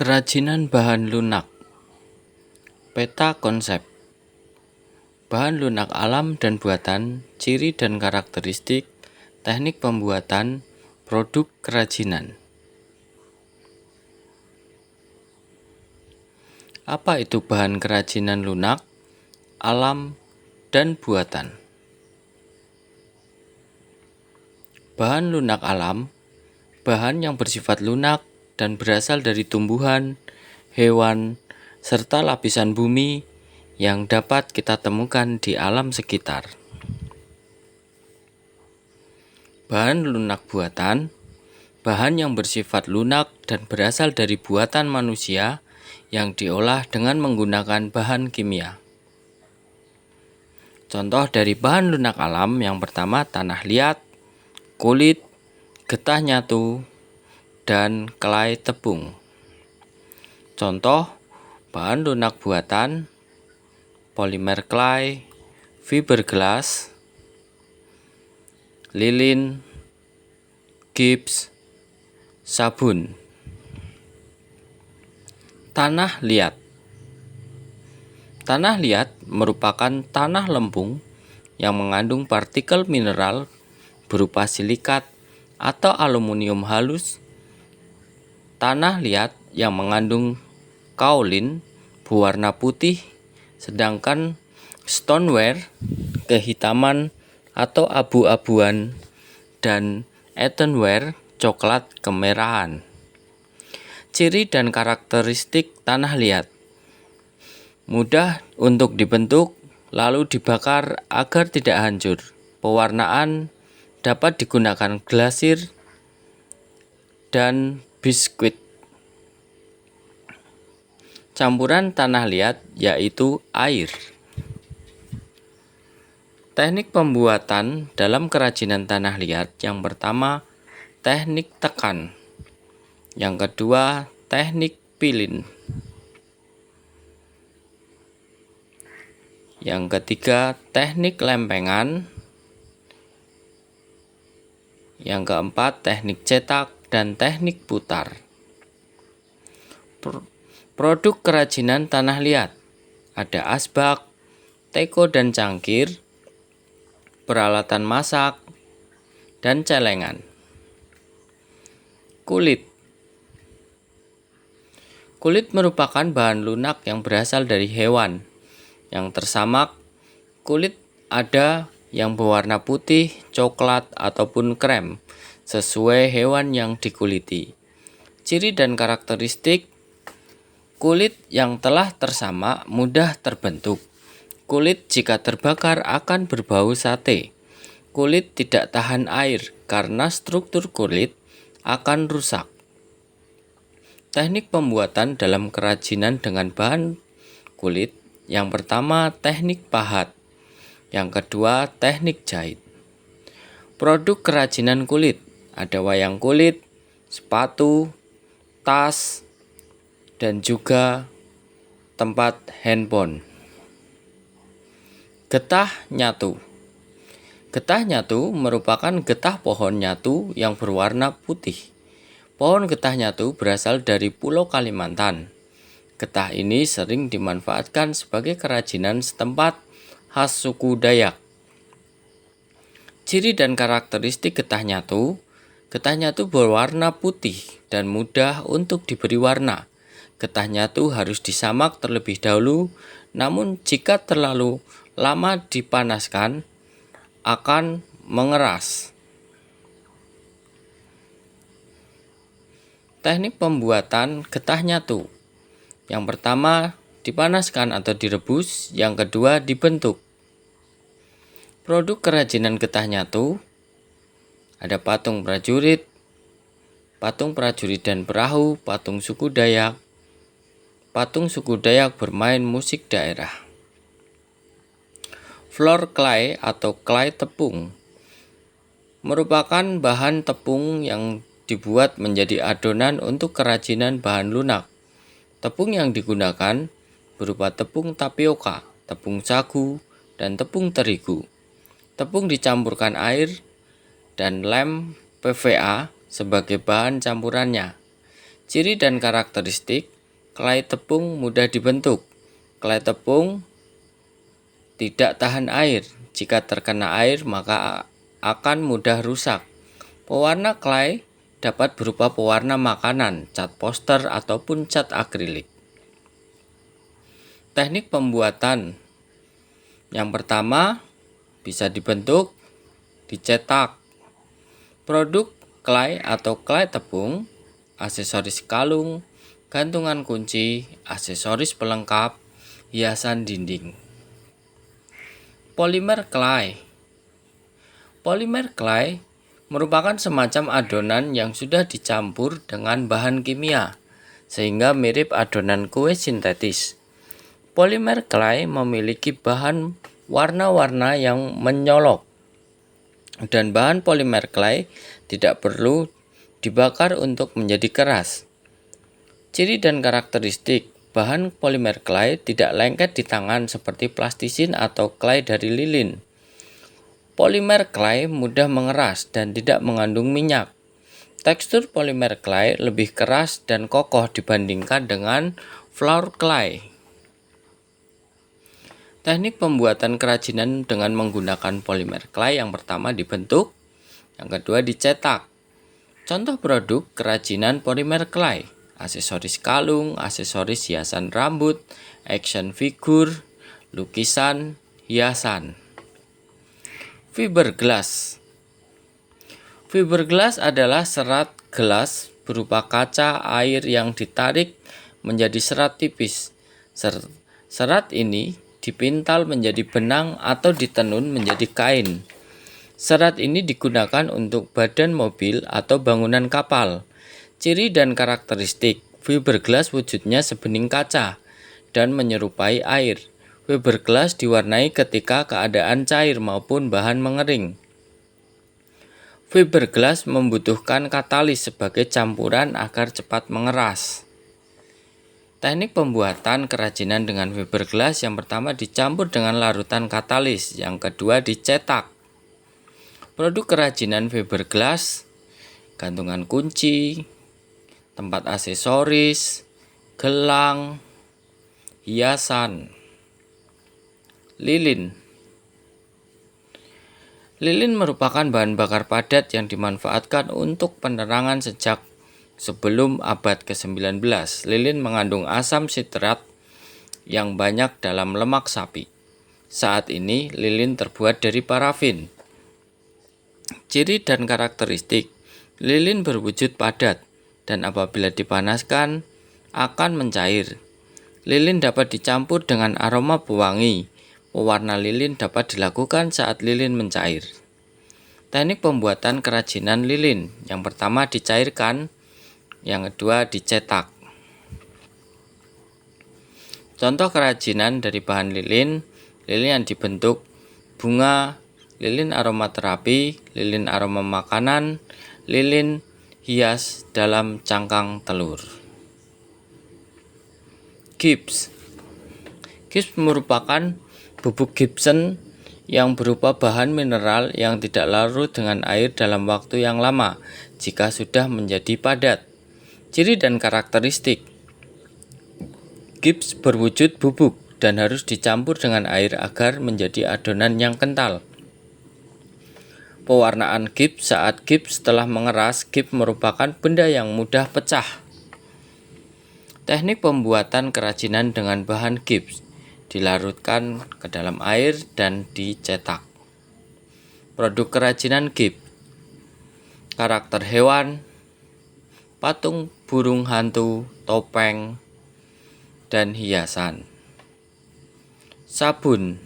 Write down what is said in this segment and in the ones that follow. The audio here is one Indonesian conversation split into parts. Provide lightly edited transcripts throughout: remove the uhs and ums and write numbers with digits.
Kerajinan bahan lunak. Peta konsep. Bahan lunak alam dan buatan, ciri dan karakteristik, teknik pembuatan, produk kerajinan. Apa itu bahan kerajinan lunak, alam, dan buatan? Bahan lunak alam, bahan yang bersifat lunak dan berasal dari tumbuhan, hewan, serta lapisan bumi yang dapat kita temukan di alam sekitar. Bahan lunak buatan, bahan yang bersifat lunak dan berasal dari buatan manusia yang diolah dengan menggunakan bahan kimia. Contoh dari bahan lunak alam yang pertama tanah liat, kulit, getah nyatu, dan kelai tepung. Contoh bahan lunak buatan polimer clay, fiberglass, lilin, gips, sabun. Tanah liat. Tanah liat merupakan tanah lempung yang mengandung partikel mineral berupa silikat atau aluminium halus. Tanah liat yang mengandung kaolin berwarna putih, sedangkan stoneware kehitaman atau abu-abuan, dan earthenware coklat kemerahan. Ciri dan karakteristik tanah liat: mudah untuk dibentuk lalu dibakar agar tidak hancur. Pewarnaan dapat digunakan glasir dan biskuit. Campuran tanah liat yaitu air. Teknik pembuatan dalam kerajinan tanah liat: yang pertama, teknik tekan. Yang kedua, teknik pilin. Yang ketiga, teknik lempengan. Yang keempat, teknik cetak dan teknik putar. Produk kerajinan tanah liat: ada asbak, teko dan cangkir, peralatan masak, dan celengan. Kulit. Kulit merupakan bahan lunak yang berasal dari hewan yang tersamak. Kulit ada yang berwarna putih, coklat, ataupun krem sesuai hewan yang dikuliti. Ciri dan karakteristik: kulit yang telah tersamak mudah terbentuk. Kulit jika terbakar akan berbau sate. Kulit tidak tahan air karena struktur kulit akan rusak. Teknik pembuatan dalam kerajinan dengan bahan kulit: yang pertama, teknik pahat. Yang kedua, teknik jahit. Produk kerajinan kulit: ada wayang kulit, sepatu, tas, dan juga tempat handphone. Getah nyatu. Getah nyatu merupakan getah pohon nyatu yang berwarna putih. Pohon getah nyatu berasal dari Pulau Kalimantan. Getah ini sering dimanfaatkan sebagai kerajinan setempat khas suku Dayak. Ciri dan karakteristik getah nyatu: getah nyatu berwarna putih dan mudah untuk diberi warna. Getah nyatu harus disamak terlebih dahulu, namun jika terlalu lama dipanaskan akan mengeras. Teknik pembuatan getah nyatu: yang pertama, dipanaskan atau direbus. Yang kedua, dibentuk. Produk kerajinan getah nyatu: ada patung prajurit dan perahu, patung suku Dayak bermain musik daerah. Floor clay atau clay tepung merupakan bahan tepung yang dibuat menjadi adonan untuk kerajinan bahan lunak. Tepung yang digunakan berupa tepung tapioka, tepung sagu, dan tepung terigu. Tepung dicampurkan air dan lem PVA sebagai bahan campurannya. Ciri dan karakteristik, kelai tepung mudah dibentuk. Kelai tepung tidak tahan air. Jika terkena air maka akan mudah rusak. Pewarna kelai dapat berupa pewarna makanan, cat poster, ataupun cat akrilik. Teknik pembuatan. Yang pertama, bisa dibentuk, dicetak. Produk kelai atau kelai tepung, aksesoris kalung, gantungan kunci, aksesoris pelengkap, hiasan dinding. Polimer kelai. Polimer kelai merupakan semacam adonan yang sudah dicampur dengan bahan kimia, sehingga mirip adonan kue sintetis. Polimer kelai memiliki bahan warna-warna yang menyolok, dan bahan polimer kelai tidak perlu dibakar untuk menjadi keras. Ciri dan karakteristik, bahan polimer kelai tidak lengket di tangan seperti plastisin atau kelai dari lilin. Polimer kelai mudah mengeras dan tidak mengandung minyak. Tekstur polimer kelai lebih keras dan kokoh dibandingkan dengan flour kelai. Teknik pembuatan kerajinan dengan menggunakan polimer kelai, yang pertama dibentuk, yang kedua dicetak. Contoh produk kerajinan polimer kelai: aksesoris kalung, aksesoris hiasan rambut, action figure, lukisan, hiasan. Fiberglass. Fiberglass adalah serat gelas berupa kaca air yang ditarik menjadi serat tipis. Serat ini dipintal menjadi benang atau ditenun menjadi kain. Serat ini digunakan untuk badan mobil atau bangunan kapal. Ciri dan karakteristik, fiberglass wujudnya sebening kaca dan menyerupai air. Fiberglass diwarnai ketika keadaan cair maupun bahan mengering. Fiberglass membutuhkan katalis sebagai campuran agar cepat mengeras. Teknik pembuatan kerajinan dengan fiberglass, yang pertama dicampur dengan larutan katalis, yang kedua dicetak. Produk kerajinan fiberglass, gantungan kunci, tempat aksesoris, gelang, hiasan. Lilin. Lilin merupakan bahan bakar padat yang dimanfaatkan untuk penerangan sejak sebelum abad ke-19. Lilin mengandung asam sitrat yang banyak dalam lemak sapi. Saat ini lilin terbuat dari parafin. Ciri dan karakteristik, lilin berwujud padat dan apabila dipanaskan akan mencair. Lilin dapat dicampur dengan aroma pewangi. Pewarna lilin dapat dilakukan saat lilin mencair. Teknik pembuatan kerajinan lilin, yang pertama dicairkan, yang kedua dicetak. Contoh kerajinan dari bahan lilin, lilin yang dibentuk bunga, lilin aromaterapi, lilin aroma makanan, lilin hias dalam cangkang telur. Gips. Gips merupakan bubuk gypsum yang berupa bahan mineral yang tidak larut dengan air dalam waktu yang lama jika sudah menjadi padat. Ciri dan karakteristik, gips berwujud bubuk dan harus dicampur dengan air agar menjadi adonan yang kental. Pewarnaan gips, saat gips telah mengeras, gips merupakan benda yang mudah pecah. Teknik pembuatan kerajinan dengan bahan gips, dilarutkan ke dalam air dan dicetak. Produk kerajinan gips, karakter hewan, patung burung hantu, topeng, dan hiasan. Sabun.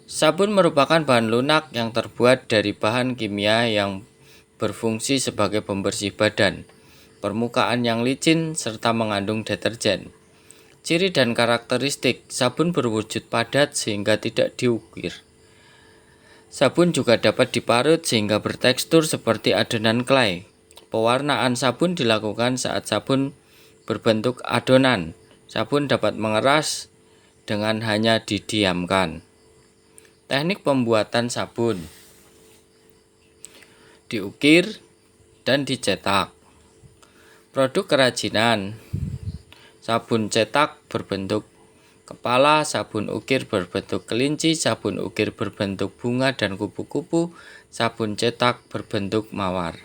Sabun merupakan bahan lunak yang terbuat dari bahan kimia yang berfungsi sebagai pembersih badan, permukaan yang licin, serta mengandung deterjen. Ciri dan karakteristik, sabun berwujud padat sehingga tidak diukir. Sabun juga dapat diparut sehingga bertekstur seperti adonan kelai. Pewarnaan sabun dilakukan saat sabun berbentuk adonan. Sabun dapat mengeras dengan hanya didiamkan. Teknik pembuatan sabun, diukir dan dicetak. Produk kerajinan: sabun cetak berbentuk kepala, sabun ukir berbentuk kelinci, sabun ukir berbentuk bunga dan kupu-kupu, sabun cetak berbentuk mawar.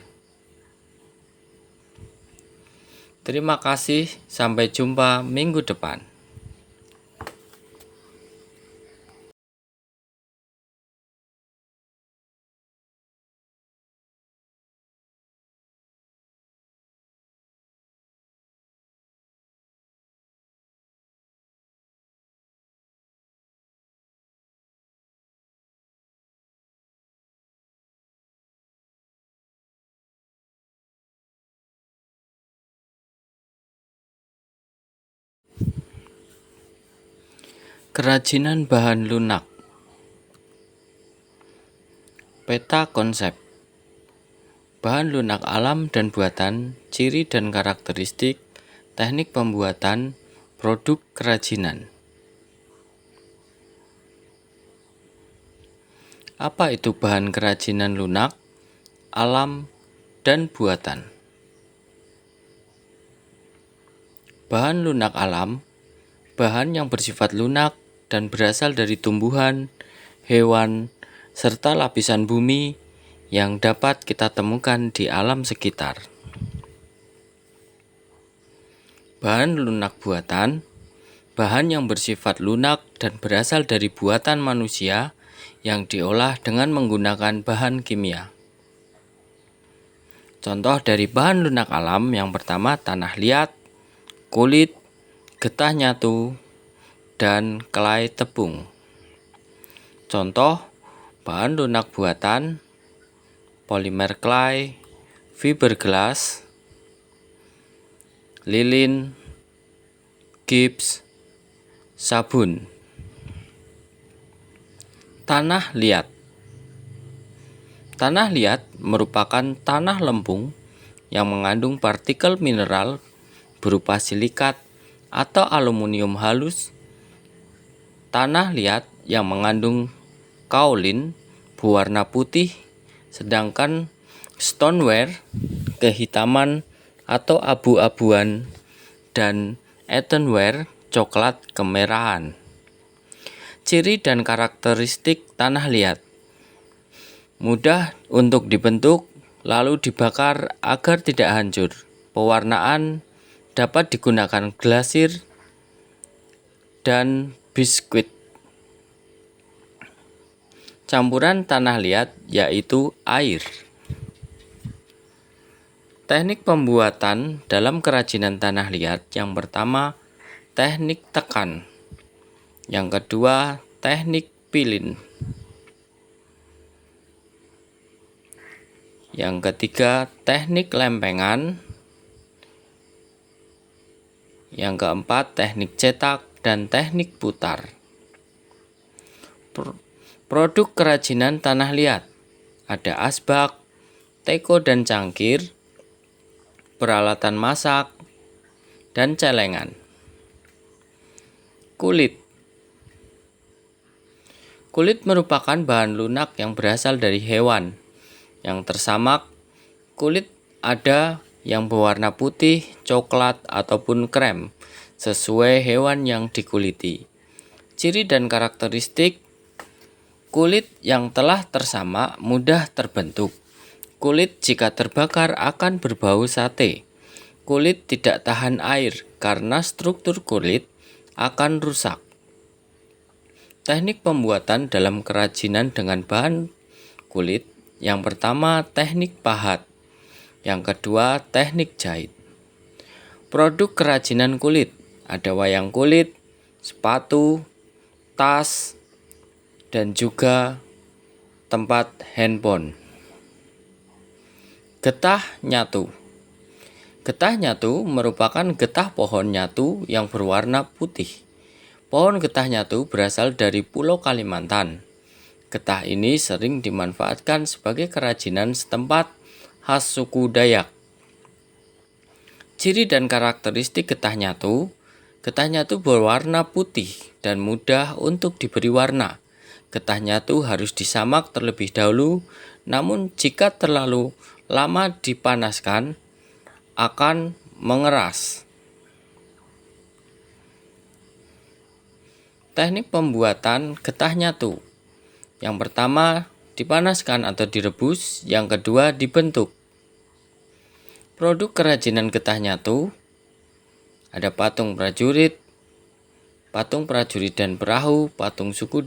Terima kasih, sampai jumpa minggu depan. Kerajinan bahan lunak. Peta konsep. Bahan lunak alam dan buatan, ciri dan karakteristik, teknik pembuatan, produk kerajinan. Apa itu bahan kerajinan lunak, alam, dan buatan? Bahan lunak alam, bahan yang bersifat lunak dan berasal dari tumbuhan, hewan, serta lapisan bumi yang dapat kita temukan di alam sekitar. Bahan lunak buatan, bahan yang bersifat lunak dan berasal dari buatan manusia yang diolah dengan menggunakan bahan kimia. Contoh dari bahan lunak alam yang pertama tanah liat, kulit, getah nyatu, dan kelai tepung. Contoh bahan lunak buatan: polimer clay, fiberglass, lilin, gips, sabun. Tanah liat. Tanah liat merupakan tanah lempung yang mengandung partikel mineral berupa silikat atau aluminium halus. Tanah liat yang mengandung kaolin berwarna putih, sedangkan stoneware kehitaman atau abu-abuan, dan earthenware coklat kemerahan. Ciri dan karakteristik tanah liat: mudah untuk dibentuk lalu dibakar agar tidak hancur. Pewarnaan dapat digunakan glasir dan biskuit. Campuran tanah liat yaitu air. Teknik pembuatan dalam kerajinan tanah liat: yang pertama, teknik tekan. Yang kedua, teknik pilin. Yang ketiga, teknik lempengan. Yang keempat, teknik cetak dan teknik putar. Produk kerajinan tanah liat: ada asbak, teko dan cangkir, peralatan masak, dan celengan. Kulit. Kulit merupakan bahan lunak yang berasal dari hewan yang tersamak. Kulit ada yang berwarna putih, coklat, ataupun krem sesuai hewan yang dikuliti. Ciri dan karakteristik: kulit yang telah tersamak mudah terbentuk. Kulit jika terbakar akan berbau sate. Kulit tidak tahan air karena struktur kulit akan rusak. Teknik pembuatan dalam kerajinan dengan bahan kulit: yang pertama, teknik pahat. Yang kedua, teknik jahit. Produk kerajinan kulit: ada wayang kulit, sepatu, tas, dan juga tempat handphone. Getah nyatu. Getah nyatu merupakan getah pohon nyatu yang berwarna putih. Pohon getah nyatu berasal dari Pulau Kalimantan. Getah ini sering dimanfaatkan sebagai kerajinan setempat khas suku Dayak. Ciri dan karakteristik getah nyatu: getah nyatu berwarna putih dan mudah untuk diberi warna. Getah nyatu harus disamak terlebih dahulu, namun jika terlalu lama dipanaskan akan mengeras. Teknik pembuatan getah nyatu. Yang pertama, dipanaskan atau direbus. Yang kedua, dibentuk. Produk kerajinan getah nyatu ada patung prajurit dan perahu, patung suku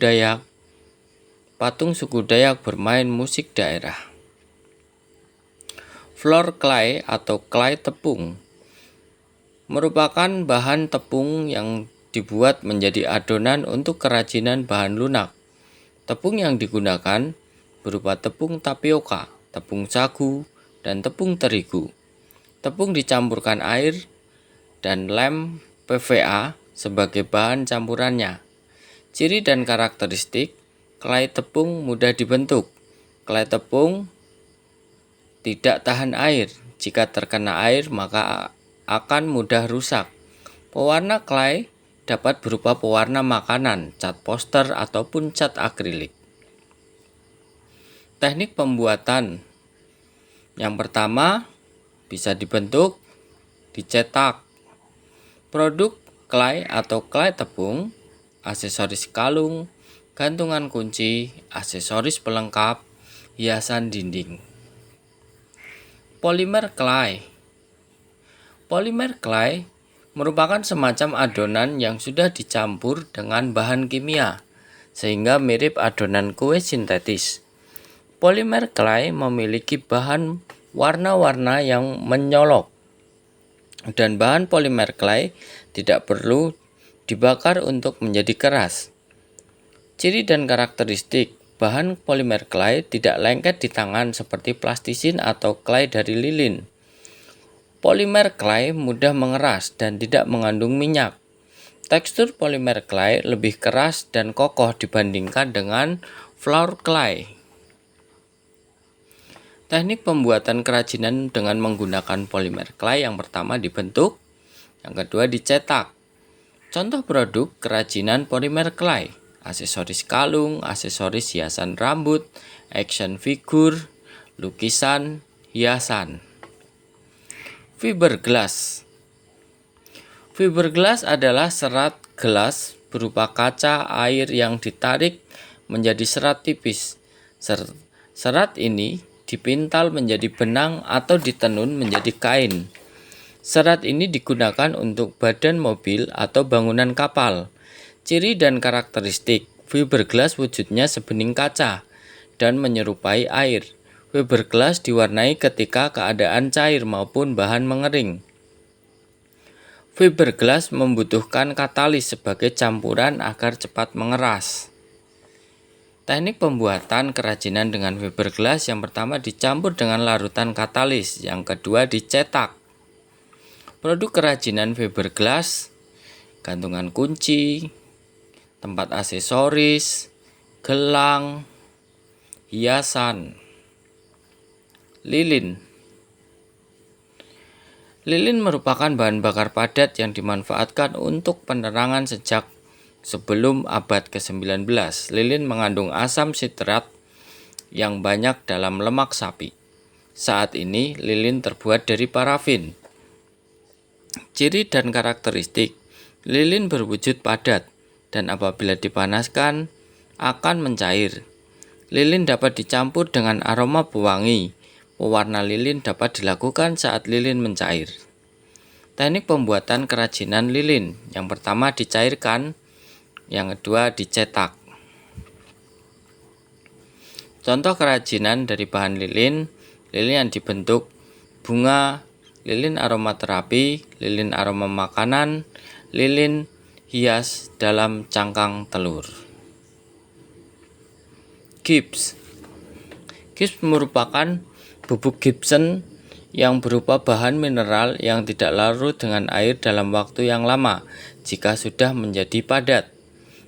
Dayak bermain musik daerah. Floor clay atau clay tepung merupakan bahan tepung yang dibuat menjadi adonan untuk kerajinan bahan lunak. Tepung yang digunakan berupa tepung tapioka, tepung sagu, dan tepung terigu. Tepung dicampurkan air dan lem PVA sebagai bahan campurannya. Ciri dan karakteristik, clay tepung mudah dibentuk. Clay tepung tidak tahan air. Jika terkena air maka akan mudah rusak. Pewarna clay dapat berupa pewarna makanan, cat poster, ataupun cat akrilik. Teknik pembuatan. Yang pertama, bisa dibentuk, dicetak. Produk clay atau clay tepung, aksesoris kalung, gantungan kunci, aksesoris pelengkap, hiasan dinding. Polimer clay. Polimer clay merupakan semacam adonan yang sudah dicampur dengan bahan kimia, sehingga mirip adonan kue sintetis. Polimer clay memiliki bahan warna-warna yang menyolok, dan bahan polimer clay tidak perlu dibakar untuk menjadi keras. Ciri dan karakteristik, bahan polimer clay tidak lengket di tangan seperti plastisin atau clay dari lilin. Polimer clay mudah mengeras dan tidak mengandung minyak. Tekstur polimer clay lebih keras dan kokoh dibandingkan dengan floor clay. Teknik pembuatan kerajinan dengan menggunakan polimer clay, yang pertama dibentuk, yang kedua dicetak. Contoh produk kerajinan polimer clay: aksesoris kalung, aksesoris hiasan rambut, action figure, lukisan, hiasan. Fiberglass. Fiberglass adalah serat gelas berupa kaca air yang ditarik menjadi serat tipis. Serat ini dipintal menjadi benang atau ditenun menjadi kain. Serat ini digunakan untuk badan mobil atau bangunan kapal. Ciri dan karakteristik, fiberglass wujudnya sebening kaca dan menyerupai air. Fiberglass diwarnai ketika keadaan cair maupun bahan mengering. Fiberglass membutuhkan katalis sebagai campuran agar cepat mengeras. Teknik pembuatan kerajinan dengan fiberglass, yang pertama dicampur dengan larutan katalis, yang kedua dicetak. Produk kerajinan fiberglass, gantungan kunci, tempat aksesoris, gelang, hiasan. Lilin. Lilin merupakan bahan bakar padat yang dimanfaatkan untuk penerangan sejak sebelum abad ke-19. Lilin mengandung asam sitrat yang banyak dalam lemak sapi. Saat ini lilin terbuat dari parafin. Ciri dan karakteristik, lilin berwujud padat dan apabila dipanaskan akan mencair. Lilin dapat dicampur dengan aroma pewangi. Pewarna lilin dapat dilakukan saat lilin mencair. Teknik pembuatan kerajinan lilin, yang pertama dicairkan, yang kedua dicetak. Contoh kerajinan dari bahan lilin, lilin yang dibentuk bunga, lilin aromaterapi, lilin aroma makanan, lilin hias dalam cangkang telur. Gips. Gips merupakan bubuk gypsum yang berupa bahan mineral yang tidak larut dengan air dalam waktu yang lama jika sudah menjadi padat.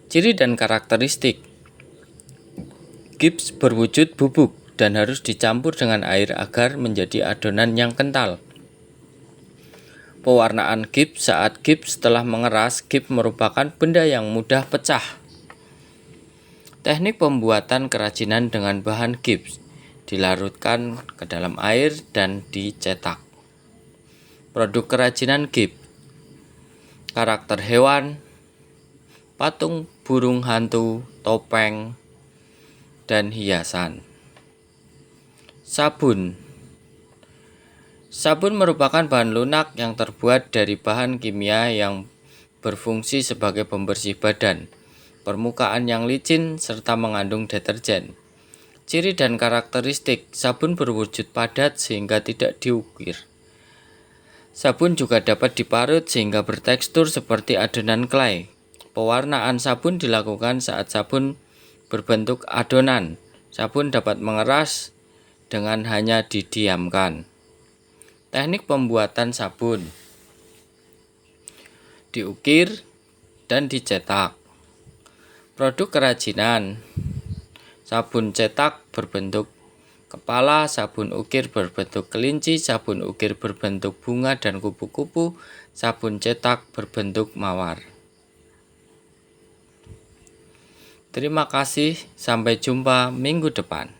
Ciri dan karakteristik, gips berwujud bubuk dan harus dicampur dengan air agar menjadi adonan yang kental. Pewarnaan gips, saat gips telah mengeras, gips merupakan benda yang mudah pecah. Teknik pembuatan kerajinan dengan bahan gips, dilarutkan ke dalam air dan dicetak. produk kerajinan GIP, karakter hewan, patung burung hantu, topeng, dan hiasan. Sabun. Sabun merupakan bahan lunak yang terbuat dari bahan kimia yang berfungsi sebagai pembersih badan, permukaan yang licin, serta mengandung deterjen. Ciri dan karakteristik sabun berwujud padat sehingga tidak diukir. Sabun juga dapat diparut sehingga bertekstur seperti adonan clay. Pewarnaan sabun dilakukan saat sabun berbentuk adonan. Sabun dapat mengeras dengan hanya didiamkan. Teknik pembuatan sabun: diukir dan dicetak. Produk kerajinan: sabun cetak berbentuk kepala, sabun ukir berbentuk kelinci, sabun ukir berbentuk bunga dan kupu-kupu, sabun cetak berbentuk mawar. Terima kasih, sampai jumpa minggu depan.